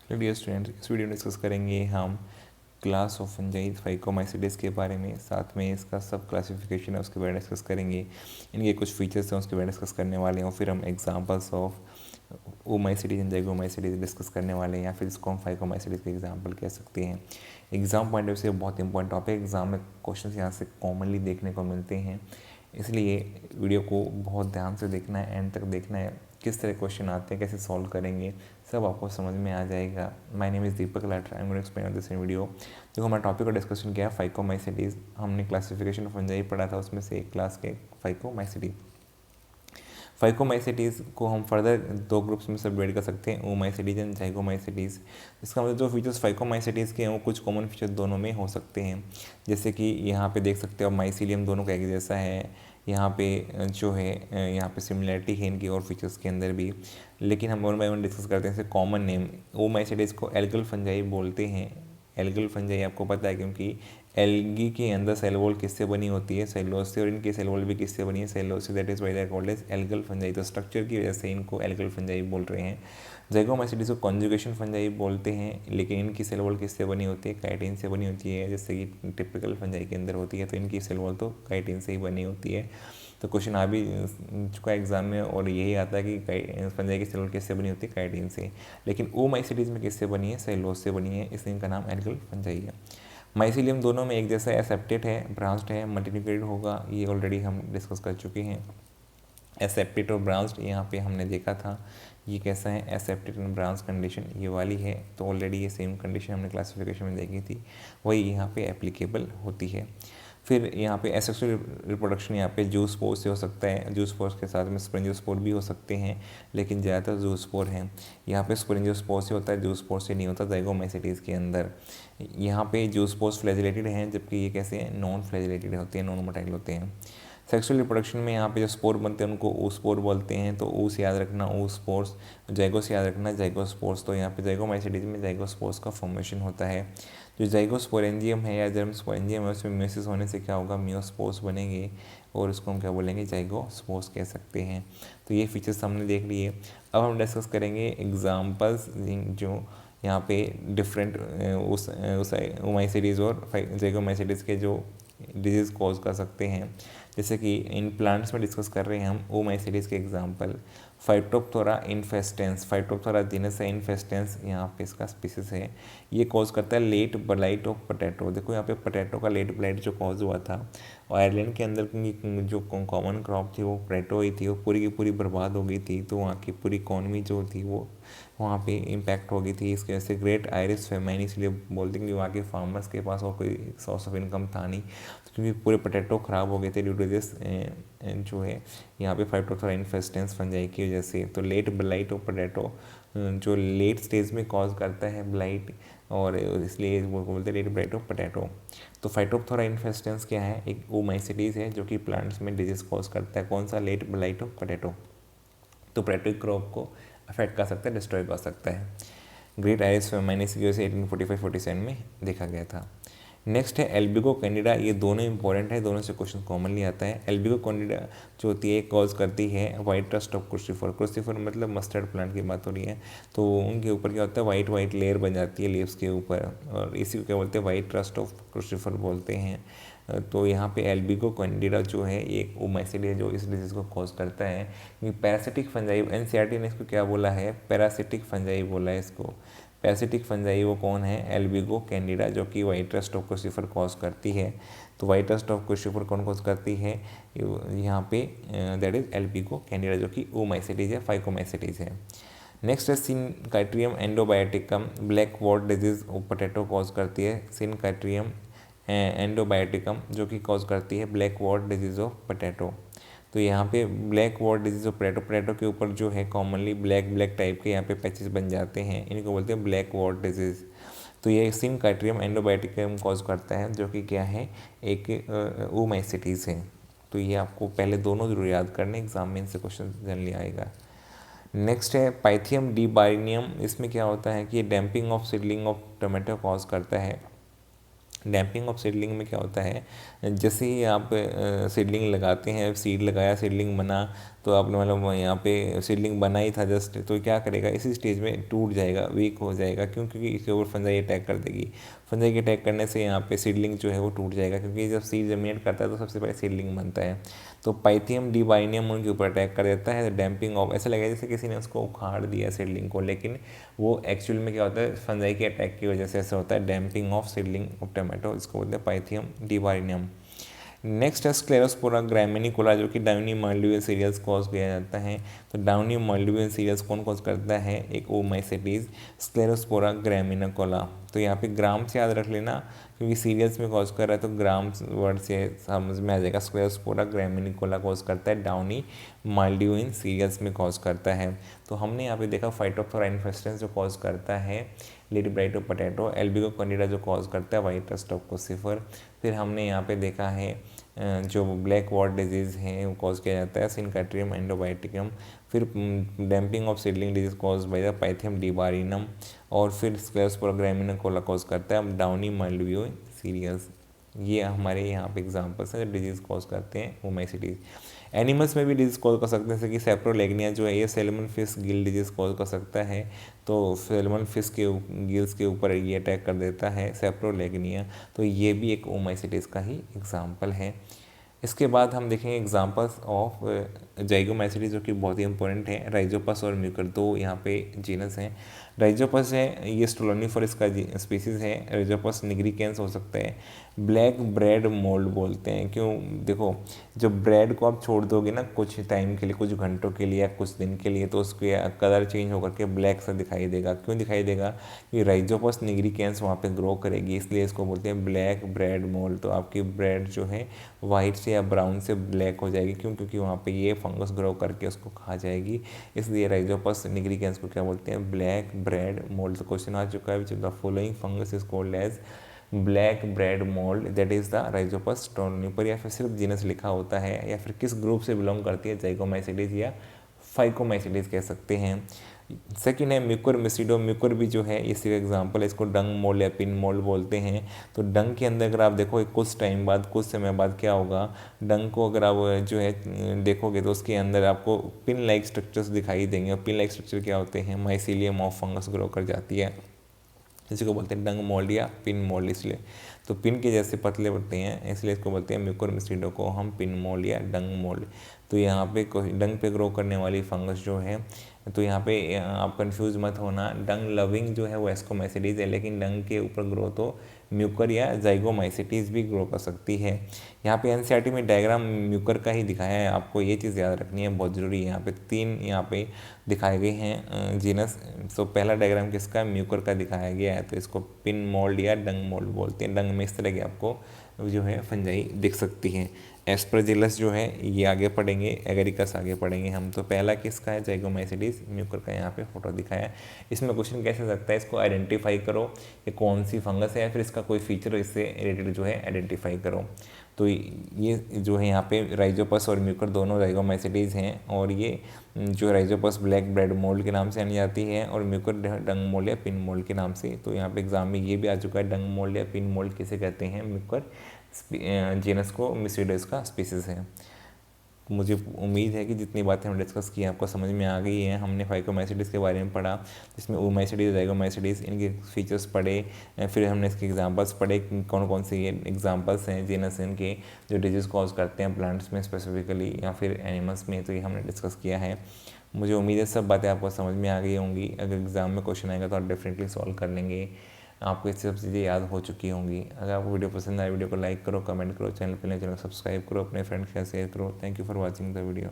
Hello dear student, इस video में discuss करेंगे हम क्लास ऑफ फंजाई फाइकोमाइसीडिस के बारे में। साथ में इसका सब क्लासिफिकेशन है उसके बारे में डिस्कस करेंगे। इनके कुछ फीचर्स हैं उसके बारे में डिस्कस करने वाले हैं, और फिर हम एग्जांपल्स ऑफ ओमाइसीडीज एंड जाइगोमाइसीडीज डिस्कस करने वाले हैं, या फिर इसको हम फाइकोमाइसीडीज के एग्जाम्पल कह सकते हैं। एग्जाम पॉइंट ऑफ व्यू से बहुत इंपॉर्टेंट टॉपिक, एग्जाम में क्वेश्चन यहाँ से कॉमनली देखने को मिलते हैं, इसलिए वीडियो को बहुत ध्यान से देखना है, एंड तक देखना है। किस तरह क्वेश्चन आते हैं, कैसे सॉल्व करेंगे, सब आपको समझ में आ जाएगा। My name is Deepak Lathar, I am going to explain this in video. देखो, हमारा टॉपिक का डिस्कशन किया फाइकोमाइसीडीज। हमने क्लासिफिकेशन ऑफ फंजाई पढ़ा था, उसमें से एक क्लास के फाइकोमाइसीडीज। फाइकोमाइसीडीज को हम फर्दर दो ग्रुप्स में सब डिवाइड कर सकते हैं, ओमाइसीडीज एंड जाइगोमाइसीडीज। इसका मतलब जो फीचर्स फाइकोमाइसीडीज के हैं वो कुछ कॉमन फीचर दोनों में हो सकते हैं। जैसे कि यहाँ पे देख सकते हो माइसीलियम दोनों का एक जैसा है, यहाँ पे जो है यहाँ पे सिमिलरिटी है इनकी और फीचर्स के अंदर भी। लेकिन हम वन बाय वन डिस्कस करते हैं। जैसे कॉमन नेम, ओमाइसीडीज को एल्गल फंजाई बोलते हैं। एल्गल फंजाई आपको पता है, क्योंकि एल्गी के अंदर सेल वॉल किससे बनी होती है, सेलुलोज से, और इनकी सेल वॉल भी किससे बनी है, सेलुलोज से। That is why they are called as algal fungi. तो स्ट्रक्चर की वजह से इनको एल्गल फंजाई बोल रहे हैं। जाइगोमाइसीडीज को कॉन्जुगेशन फंजाई बोलते हैं, लेकिन इनकी सेल वॉल किससे बनी होती है, काइटिन से बनी होती है, जैसे कि टिपिकल फंजाई के अंदर होती है। तो इनकी सेल वॉल तो काइटिन से ही बनी होती है। तो क्वेश्चन आ भी चुका एग्जाम में, और यही आता है कि फंजाई की सेल वॉल किससे बनी होती है, काइटिन से। लेकिन ओमाइसीडीज में किससे बनी है, सेलुलोज से बनी है, इसलिए इनका नाम एल्गल फंजाई है। माइसीलियम दोनों में एक जैसा एसेप्टेड है, ब्रांच्ड है, मल्टीन्यूक्लिएटेड होगा, ये ऑलरेडी हम डिस्कस कर चुके हैं। एसेप्टेड और ब्रांच्ड यहाँ पे हमने देखा था, ये कैसा है, एसेप्टेड एंड ब्रांच कंडीशन ये वाली है। तो ऑलरेडी ये सेम कंडीशन हमने क्लासिफिकेशन में देखी थी, वही यहाँ पे एप्लीकेबल होती है। फिर यहाँ पे एसेक्सुअल रिप्रोडक्शन यहाँ पे जूस्पोर से हो सकता है, जूस्पोर के साथ में स्पोरेंजियोस्पोर भी हो सकते हैं, लेकिन ज़्यादातर जूस्पोर हैं। यहाँ पे स्पोरेंजियोस्पोर से होता है, जूस्पोर से नहीं होता जाइगोमाइसीडीज के अंदर। यहाँ पे जूस्पोर्स फ्लैजिलेटेड हैं, जबकि ये कैसे हैं, नॉन फ्लैजिलेटेड होते हैं, नॉन मोटाइल होते हैं। सेक्सुअल रिप्रोडक्शन में यहाँ पे जो स्पोर बनते हैं उनको oospore बोलते हैं, तो ऊस याद रखना, oospores। जाइगोस याद रखना, जाइगोस्पोर्स। तो यहाँ पे जाइगोमाइसीडीज में जाइगोस्पोर्स का फॉर्मेशन होता है। जो जाइगोस्पोरेंजियम है या जर्म स्पोरेंजियम है, उसमें म्यूसिस होने से क्या होगा, मियोस्पोर्स बनेंगे, और उसको हम क्या बोलेंगे, जाइगोस्पोर्स कह सकते हैं। तो ये फीचर्स हमने देख लिए। अब हम डिस्कस करेंगे एग्जाम्पल्स जो यहाँ पे डिफरेंट उस ओमाइसीडीज और जाइगोमाइसीडीज के जो डिजीज़ कॉज कर सकते हैं। जैसे कि इन प्लांट्स में डिस्कस कर रहे हैं हम ओमाइसीडीज के example. Phytophthora infestans, Phytophthora genus है, इन्फेस्टेंस यहाँ पे इसका स्पीसीज है। ये कॉज करता है लेट ब्लाइट ऑफ पोटैटो। देखो यहाँ पे पोटैटो का लेट ब्लाइट जो कॉज हुआ था, और आयरलैंड के अंदर की जो कॉमन क्रॉप थी वो पोटैटो ही थी, वो पूरी की पूरी बर्बाद हो गई थी। तो वहाँ की पूरी इकॉनमी जो थी वो वहाँ पे इम्पैक्ट हो गई थी। इसकी वजह से ग्रेट आयरिस फेमाइन, इसलिए बोलते हैं कि वहाँ के फार्मर्स के पास और कोई सोर्स ऑफ इनकम था नहीं, क्योंकि पूरे पोटैटो ख़राब हो गए थे ड्यू टू दिस जो है यहाँ पे फाइटोप्थोरा इन्फेस्टेंस फंजाई की वजह से। तो लेट ब्लाइट ऑफ पोटैटो जो लेट स्टेज में कॉज करता है ब्लाइट, और इसलिए वो बोलते हैं लेट ब्लाइट ऑफ पोटैटो। तो फाइटोप्थोरा इन्फेस्टेंस क्या है, एक ओमाइसीडीज है जो कि प्लांट्स में डिजीज कॉज करता है। कौन सा, लेट ब्लाइट ऑफ पोटैटो। तो पोटैटो क्रॉप को अफेक्ट कर सकता है, डिस्ट्रॉय कर सकता है। ग्रेट आयरिस फेमाइन इसी वजह से 1845-47 में देखा गया था। नेक्स्ट है एल्बिगो कैंडिडा। ये दोनों इंपॉर्टेंट है, दोनों से क्वेश्चन कॉमनली आता है। एल्बिगो कैंडिडा जो होती है कॉज करती है वाइट रस्ट ऑफ क्रूसिफर। क्रूसिफर मतलब मस्टर्ड प्लांट की बात हो रही है, तो उनके ऊपर क्या होता है, वाइट वाइट लेयर बन जाती है लीव्स के ऊपर, और इसी को क्या बोलते हैं, वाइट रस्ट ऑफ क्रूसिफर बोलते हैं। तो यहाँ पे एल्बिगो कैंडिडा जो है एक ओमाइसीडी है जो इस डिजीज़ को कॉज करता है। ये पैरासिटिक फंजाई, एनसीईआरटी ने इसको क्या बोला है, पैरासिटिक फंजाई बोला है इसको। पैरासिटिक फंजाई वो कौन है, एल्बिगो कैंडिडा, जो कि वाइट रस्ट ऑफ क्रूसिफर कॉज करती है। तो वाइट रस्ट ऑफ क्रूसिफर कौन कॉज करती है, यहाँ पे दैट इज एल्बिगो कैंडिडा, जो कि ओमाइसीडीज है, फाइकोमाइसीडीज है। नेक्स्ट है Synchytrium endobioticum, black wart disease potato cause करती है। सिनकाइट्रियम एंडोबायोटिकम जो कि कॉज करती है black wart disease of potato. तो यहाँ पे black wart disease of potato, potato के ऊपर जो है कॉमनली ब्लैक ब्लैक टाइप के यहाँ पे पैचेस बन जाते हैं, इनको बोलते हैं ब्लैक वॉट डिजीज। तो ये सिनकाइट्रियम एंडोबायोटिकम कॉज करता है, जो कि क्या है, एक ओमाइसीडीज है। तो ये आपको पहले दोनों जरूर याद करने, एग्जाम में इनसे क्वेश्चन जनरली आएगा। नेक्स्ट है पाइथियम डिबाइनियम। इसमें क्या होता है कि ये damping off seedling of tomato cause करता है। डैम्पिंग ऑफ सीडलिंग में क्या होता है, जैसे ही आप सीडलिंग लगाते हैं, सीड लगाया, सीडलिंग बना, तो आपने मतलब यहाँ पे सीडलिंग बना ही था जस्ट, तो क्या करेगा, इसी स्टेज में टूट जाएगा, वीक हो जाएगा, क्योंकि इसके ऊपर फंजाई अटैक कर देगी। फंजाई के अटैक करने से यहाँ पे सीडलिंग जो है वो टूट जाएगा, क्योंकि जब सीड जर्मिनेट करता है तो सबसे पहले सीडलिंग बनता है। तो पाइथियम डिबाइनियम उनके ऊपर अटैक कर देता है। डैम्पिंग ऑफ, ऐसा लगेगा जैसे किसी ने उसको उखाड़ दिया सीडलिंग को, लेकिन वो एक्चुअल में क्या होता है, फंजाई के अटैक की वजह से ऐसा होता है। Damping off seedling of tomato, इसको बोलते हैं पाइथियम डिबाइनियम। नेक्स्ट है स्क्लेरोस्पोरा ग्रामिनिकोला, जो कि डाउनी माइल्ड्यूल सीरियल्स कॉज किया जाता है। तो डाउनी माइल्ड्यूल सीरियल्स कौन कॉज करता है, एक ओमाइसीटीज स्क्लेरोस्पोरा ग्रामिनिकोला। तो यहाँ पे ग्राम से याद रख लेना, क्योंकि सीरियल्स में कॉज कर रहा है, तो ग्राम वर्ड से समझ में आ जाएगा। स्क्लेरोस्पोरा ग्रामिनिकोला कॉज करता है, डाउनी माइल्ड्यूल सीरियल्स में कॉज करता है। तो हमने यहाँ पे देखा फाइटोप्थोरा इन्फेस्टेंस जो कॉज करता है लेडी ब्राइटो पोटैटो, एल्बिगो कैंडिडा जो कॉज करता है वाइट रस्ट ऑफ कोसिफर। फिर हमने यहाँ पे देखा है जो ब्लैक वॉट डिजीज़ है वो कॉज किया जाता है सिनकाट्रियम एंडोबाइटिकम। फिर damping off seedling disease cause by the Pythium debaryanum. और फिर स्क्लेरोस्पोरा ग्रामिनिकोला कॉज करता है डाउनी माइल्ड्यूल सीरियल्स। ये हमारे यहाँ पे एग्जांपल्स हैं जो डिजीज़ कॉज करते हैं ओमाइसीटीज। एनिमल्स में भी डिजीज़ कॉज कर सकते हैं, जैसे कि सेप्रोलेगनिया जो है ये salmon fish Gill disease cause कर सकता है। तो सैल्मन फिश के गिल्स के ऊपर ये अटैक कर देता है सेप्रोलेगनिया, तो ये भी एक ओमाइसीटीज का ही एग्जाम्पल है। इसके बाद हम देखेंगे एग्जांपल्स ऑफ जाइगोमाइसीटीज, जो कि बहुत ही इंपॉर्टेंट है। राइजोपस और म्यूकर, दो यहाँ पे जीनस हैं। राइजोपस है ये स्टोलोनिफोरस का स्पीसीज है। राइजोपस निग्रिकेंस हो सकता है। ब्लैक ब्रेड मोल्ड बोलते हैं, क्यों, देखो जब ब्रेड को आप छोड़ दोगे ना कुछ टाइम के लिए, कुछ घंटों के लिए या कुछ दिन के लिए, तो उसके कलर चेंज होकर के ब्लैक सा दिखाई देगा। क्यों दिखाई देगा, कि राइजोपस निग्रिकेंस वहाँ पे ग्रो करेगी, इसलिए इसको बोलते हैं ब्लैक ब्रेड मोल्ड। तो आपकी ब्रेड जो है वाइट से या ब्राउन से ब्लैक हो जाएगी, क्यों, क्योंकि वहाँ पे ये फंगस ग्रो करके उसको खा जाएगी, इसलिए राइजोपस निग्रिकेंस को क्या बोलते हैं, ब्लैक ब्रेड मोल्ड। तो क्वेश्चन आ चुका है, which the following fungus is called as black bread mould, that is the rhizopus stolonifer. या फिर सिर्फ जीनस लिखा होता है, या फिर किस ग्रुप से बिलोंग करती है, जाइगोमाइसीटीज या फाइकोमाइसीटीज कह सकते हैं। सेकेंड है म्यूकर मिस्टिडो। म्यूकर भी जो है इसी का एग्जांपल है, इसको डंग मोल्ड या पिन मोल्ड बोलते हैं। तो डंग के अंदर अगर आप देखो कुछ टाइम बाद, कुछ समय बाद क्या होगा, डंग को अगर आप जो है देखोगे तो उसके अंदर आपको पिन लाइक स्ट्रक्चर्स दिखाई देंगे। और पिन लाइक स्ट्रक्चर क्या होते हैं, माइसीलियम ऑफ फंगस ग्रो कर जाती है, इसी को बोलते हैं डंग मोल्ड या पिन मोल्ड। इसलिए तो पिन के जैसे पतले पड़ते हैं, इसलिए इसको बोलते हैं म्यूकर मिस्टिडो को हम पिन मोल्ड या डंग मोल्ड। तो यहाँ पे डंग पे ग्रो करने वाली फंगस जो है, तो यहाँ पे आप कंफ्यूज मत होना, डंग लविंग जो है वो एस्कोमाइसीटीज है, लेकिन डंग के ऊपर ग्रो तो म्यूकर या जाइगोमाइसीटीज भी ग्रो कर सकती है। यहाँ पे एनसीईआरटी में डायग्राम म्यूकर का ही दिखाया है, आपको ये चीज़ याद रखनी है, बहुत ज़रूरी है। यहाँ पे तीन यहाँ पे दिखाए गए हैं जीनस। तो पहला डायग्राम किसका है, म्यूकर का दिखाया गया है, तो इसको पिन मोल्ड या डंग मोल्ड बोलते हैं। डंग में इस तरह की आपको जो है फंजाई दिख सकती है। एस्परजिलस जो है ये आगे पढ़ेंगे, एगरिकस आगे पढ़ेंगे हम। तो पहला किसका है, जाइगोमाइसीटीज, म्यूकर का यहाँ पे फोटो दिखाया है। इसमें क्वेश्चन कैसे सकता है, इसको आइडेंटिफाई करो कि कौन सी फंगस है, या फिर इसका कोई फीचर इससे रिलेटेड जो है आइडेंटिफाई करो। तो ये जो है यहाँ पे राइजोपस और म्यूकर दोनों जाइगोमाइसीटीज हैं, और ये जो राइजोपस ब्लैक ब्रेड मोल्ड के नाम से जानी जाती है, और म्यूकर डंग मोल्ड या पिन मोल्ड के नाम से। तो यहाँ पे एग्जाम में ये भी आ चुका है, डंग मोल्ड या पिन मोल्ड किसे कहते हैं, म्यूकर जीनस को मिस्टिडोस का स्पीसीज है। मुझे उम्मीद है कि जितनी बातें हमने डिस्कस की आपको समझ में आ गई हैं। हमने फाइकोमाइसीटीज के बारे में पढ़ा, जिसमें ओमाइसीटीज, जाइगोमाइसीटीज, इनके फीचर्स पढ़े, फिर हमने इसके एग्जांपल्स पढ़े, कौन कौन से ये एग्जांपल्स हैं जीनस इनके जो डिजीज़ कॉज करते हैं प्लांट्स में स्पेसिफिकली या फिर एनिमल्स में। तो ये हमने डिस्कस किया है। मुझे उम्मीद है सब बातें आपको समझ में आ गई होंगी। अगर एग्ज़ाम में क्वेश्चन आएगा तो आप डेफिनेटली सॉल्व कर लेंगे, आपको ये सब चीज़ें याद हो चुकी होंगी। अगर आपको वीडियो पसंद आए, वीडियो को लाइक करो, कमेंट करो, चैनल पर नए चैनल सब्सक्राइब करो, अपने फ्रेंड के साथ शेयर करो। Thank you for watching the video.